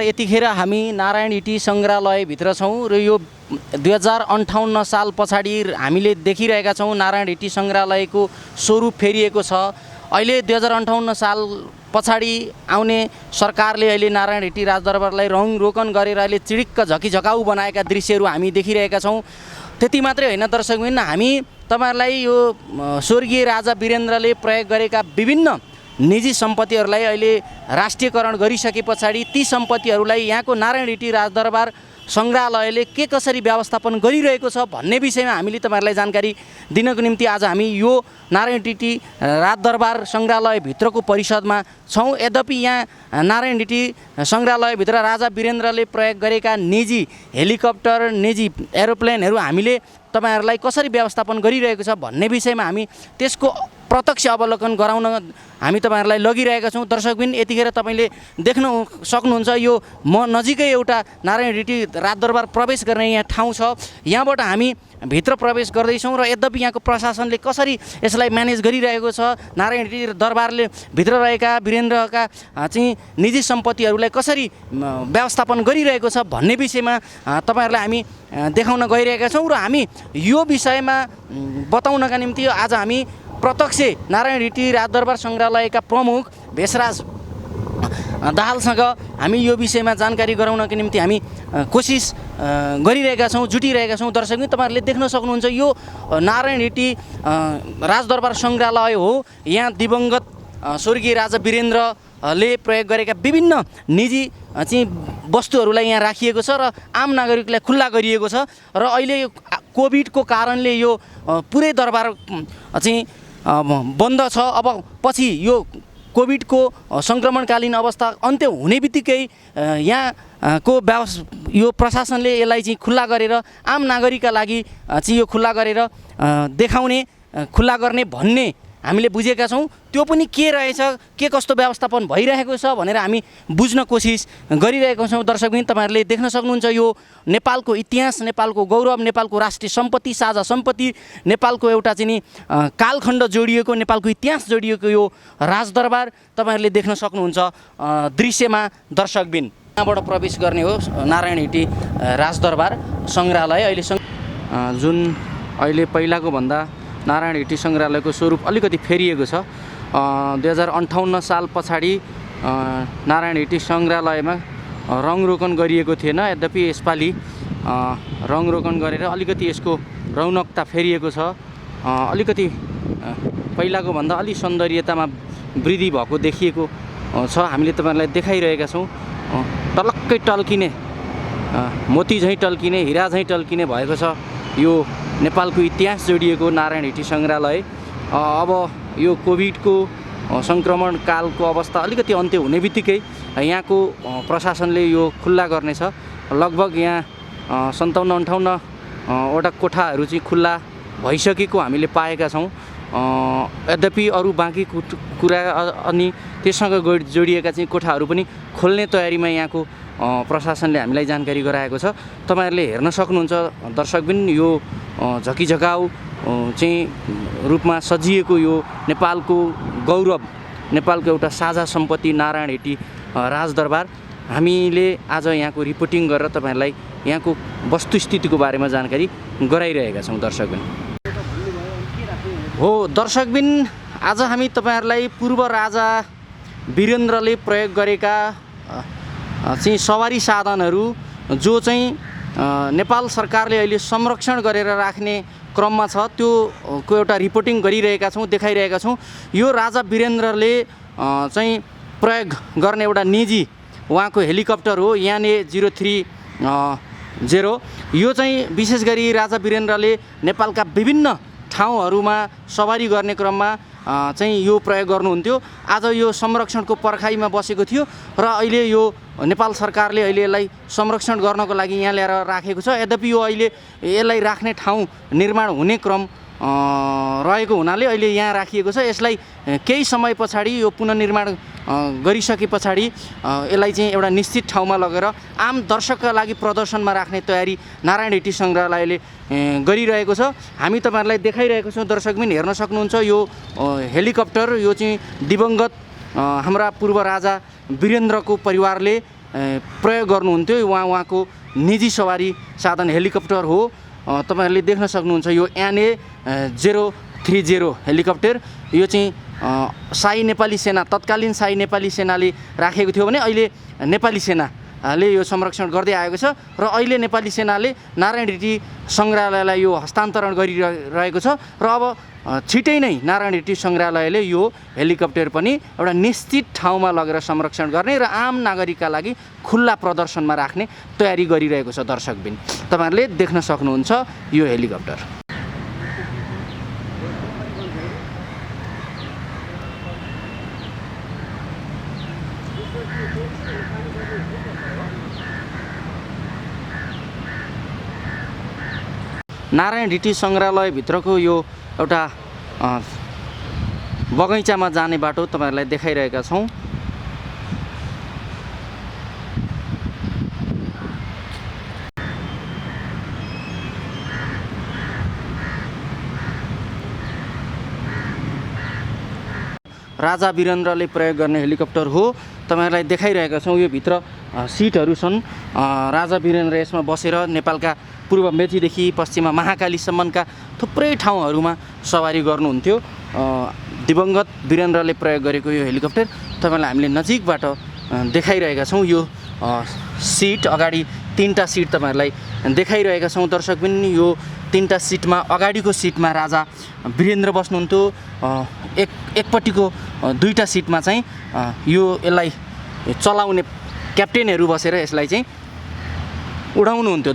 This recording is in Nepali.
यतिखेर हामी नारायण हिटी सङ्ग्रहालयभित्र छौँ र यो 2058 साल पछाडि हामीले देखिरहेका छौँ नारायण हिटी सङ्ग्रहालयको स्वरूप फेरिएको छ। अहिले 2058 साल पछाडि आउने सरकारले अहिले नारायण हिटी राजदरबारलाई रङरोगन गरेर अहिले चिडिक्क झकिझकाउ बनाएका दृश्यहरू हामी देखिरहेका छौँ। त्यति मात्रै होइन दर्शकबिन, हामी तपाईहरुलाई यो स्वर्गीय राजा वीरेन्द्रले प्रयोग गरेका विभिन्न निजी सम्पत्तिहरूलाई अहिले राष्ट्रियकरण गरिसके पछाडि ती सम्पत्तिहरूलाई यहाँको नारायण हिटी राजदरबार सङ्ग्रहालयले के कसरी व्यवस्थापन गरिरहेको छ भन्ने विषयमा हामीले तपाईहरुलाई जानकारी दिनको निम्ति आज हामी यो नारायण हिटी राजदरबार सङ्ग्रहालयभित्रको परिसरमा छौँ। यद्यपि यहाँ नारायण हिटी सङ्ग्रहालयभित्र राजा वीरेन्द्रले प्रयोग गरेका निजी हेलिकप्टर, निजी एरोप्लेनहरू हामीले तपाईहरुलाई कसरी व्यवस्थापन गरिरहेको छ भन्ने विषयमा हामी त्यसको प्रत्यक्ष अवलोकन गराउन हामी तपाईहरुलाई लगिरहेका छौँ। दर्शकबिन, यतिखेर तपाईले देख्न सक्नुहुन्छ यो म नजिकै एउटा नारायण हिटी राजदरबार प्रवेश गर्ने यहाँ ठाउँ छ। यहाँबाट हामी भित्र प्रवेश गर्दैछौँ र यद्यपि यहाँको प्रशासनले कसरी यसलाई म्यानेज गरिरहेको छ, नारायण हिटी दरबारले भित्र रहेका वीरेन्द्रका चाहिँ निजी सम्पत्तिहरूलाई कसरी व्यवस्थापन गरिरहेको छ भन्ने विषयमा तपाईहरुलाई हामी देखाउन गइरहेका छौँ। र हामी यो विषयमा बताउनका निम्ति आज हामी प्रत्यक्ष नारायण हिटी राजदरबार सङ्ग्रहालयका प्रमुख भेषराज दाहालसँग हामी यो विषयमा जानकारी गराउनका निम्ति हामी कोसिस गरिरहेका छौँ, जुटिरहेका छौँ। दर्शकबिन, तपाईहरुले देख्न सक्नुहुन्छ यो नारायण हिटी राजदरबार सङ्ग्रहालय हो। यहाँ दिवंगत स्वर्गीय राजा वीरेन्द्रले प्रयोग गरेका विभिन्न निजी चाहिँ वस्तुहरूलाई यहाँ राखिएको छ र आम नागरिकलाई खुल्ला गरिएको छ। र अहिले यो कोभिडको कारणले यो पुरै दरबार चाहिँ बन्द छ। अब पछि यो कोभिडको सङ्क्रमणकालीन अवस्था अन्त्य हुने बित्तिकै यहाँको यो प्रशासनले यसलाई चाहिँ खुल्ला गरेर आम नागरिकका लागि चाहिँ यो खुल्ला गरेर देखाउने, खुल्ला गर्ने भन्ने हामीले बुझेका छौँ। त्यो पनि के रहेछ, के कस्तो व्यवस्थापन भइरहेको छ भनेर हामी बुझ्न कोसिस गरिरहेका छौँ। दर्शकबिन, तपाईहरुले देख्न सक्नुहुन्छ यो नेपालको इतिहास, नेपालको गौरव, नेपालको राष्ट्रिय सम्पत्ति, साझा सम्पत्ति, नेपालको एउटा चाहिँ नि कालखण्ड जोडिएको, नेपालको इतिहास जोडिएको यो राजदरबार तपाईँहरूले देख्न सक्नुहुन्छ दृश्यमा। दर्शकबिन, यहाँबाट प्रवेश गर्ने हो नारायण हिटी राजदरबार सङ्ग्रहालय। जुन अहिले पहिलाको भन्दा नारायण हिटी सङ्ग्रहालयको स्वरूप अलिकति फेरिएको छ। 2058 साल पछाडि नारायण हिटी सङ्ग्रहालयमा रङरोगन गरिएको थिएन। यद्यपि यसपालि रङरोगन गरेर अलिकति यसको रौनकता फेरिएको छ। अलिकति पहिलाको भन्दा अलि सौन्दर्यतामा वृद्धि भएको देखिएको छ। हामीले तपाईहरुलाई देखाइरहेका छौँ। टलक्कै टल्किने, मोती झैँ टल्किने, हिरा झैँ टल्किने भएको छ यो नेपालको इतिहास जोडिएको नारायण हिटी सङ्ग्रहालय। अब यो कोभिडको सङ्क्रमण कालको अवस्था अलिकति अन्त्य हुने बित्तिकै यहाँको प्रशासनले यो खुल्ला गर्नेछ। लगभग यहाँ 57-58 वटा कोठाहरू चाहिँ खुल्ला भइसकेको हामीले पाएका छौँ। यद्यपि अरू बाँकी कुरा अनि त्यससँग जोडिएका चाहिँ कोठाहरू पनि खोल्ने तयारीमा यहाँको प्रशासनले हामीलाई जानकारी गराएको छ। तपाईहरुले हेर्न सक्नुहुन्छ दर्शकबिन, यो झकिझकाउ चाहिँ रूपमा सजिएको यो नेपालको गौरव, नेपालको एउटा साझा सम्पत्ति नारायण हिटी राजदरबार। हामीले आज यहाँको रिपोर्टिङ गरेर तपाईहरुलाई यहाँको वस्तुस्थितिको बारेमा जानकारी गराइरहेका छौँ। दर्शकबिन हो, दर्शकबिन, आज हामी तपाईहरुलाई पूर्व राजा वीरेन्द्रले प्रयोग गरेका चाहिँ सवारी साधनहरू जो चाहिँ नेपाल सरकारले अहिले संरक्षण गरेर राख्ने क्रममा छ त्योको एउटा रिपोर्टिङ गरिरहेका छौँ, देखाइरहेका छौँ। यो राजा वीरेन्द्रले चाहिँ प्रयोग गर्ने एउटा निजी उहाँको हेलिकप्टर हो याने 030। यो चाहिँ विशेष गरी राजा वीरेन्द्रले नेपालका विभिन्न ठाउँहरूमा सवारी गर्ने क्रममा चाहिँ यो प्रयोग गर्नुहुन्थ्यो। आज यो संरक्षणको पर्खाइमा बसेको थियो र अहिले यो नेपाल सरकारले अहिले यसलाई संरक्षण गर्नको लागि यहाँ ल्याएर राखेको छ। यद्यपि यो अहिले यसलाई राख्ने ठाउँ निर्माण हुने क्रम रहेको हुनाले अहिले यहाँ राखिएको छ। यसलाई केही समय पछाडि यो पुनर्निर्माण गरिसके पछाडि यसलाई चाहिँ एउटा निश्चित ठाउँमा लगेर आम दर्शकका लागि प्रदर्शनमा राख्ने तयारी नारायण हिटी सङ्ग्रहालयले गरिरहेको छ। हामी तपाईहरुलाई देखाइरहेको छौँ। दर्शकबिन, हेर्न सक्नुहुन्छ यो हेलिकप्टर, यो चाहिँ दिवंगत हाम्रा पूर्व राजा वीरेन्द्रको परिवारले प्रयोग गर्नुहुन्थ्यो। उहाँको निजी सवारी साधन हेलिकप्टर हो। तपाईँहरूले देख्न सक्नुहुन्छ यो NA-030 हेलिकप्टर। यो चाहिँ शाही नेपाली सेना, तत्कालीन शाही नेपाली सेनाले राखेको थियो भने अहिले नेपाली सेनाले यो संरक्षण गर्दै आएको छ र अहिले नेपाली सेनाले नारायण हिटी सङ्ग्रहालयलाई यो हस्तान्तरण गरिरहेको छ र अब छिटै नै नारायण हिटी सङ्ग्रहालयले यो हेलिकप्टर पनि एउटा निश्चित ठाउँमा लगेर संरक्षण गर्ने र आम नागरिकका लागि खुल्ला प्रदर्शनमा राख्ने तयारी गरिरहेको छ। दर्शकबिन तपाईँहरूले देख्न सक्नुहुन्छ यो हेलिकप्टर। नारायण हिटी सङ्ग्रहालयभित्रको यो एउटा बगैँचामा जाने बाटो तपाईँहरूलाई देखाइरहेका छौँ। राजा वीरेन्द्रले प्रयोग गर्ने हेलिकप्टर हो। तपाईँहरूलाई देखाइरहेका छौँ यो भित्र सिटहरू छन्। राजा वीरेन्द्र यसमा बसेर नेपालका पूर्व मेचीदेखि पश्चिममा महाकालीसम्मका थुप्रै ठाउँहरूमा सवारी गर्नुहुन्थ्यो। दिवंगत वीरेन्द्रले प्रयोग गरेको यो हेलिकप्टर तपाईँलाई हामीले नजिकबाट देखाइरहेका छौँ। यो सिट अगाडि 3टा सिट तपाईँहरूलाई देखाइरहेका छौँ। दर्शकबिन यो 3टा सिटमा अगाडिको सिटमा राजा वीरेन्द्र बस्नुहुन्थ्यो। एकपट्टिको 2टा सिटमा चाहिँ यसलाई चलाउने क्याप्टेनहरू बसेर यसलाई चाहिँ उडाउनुहुन्थ्यो।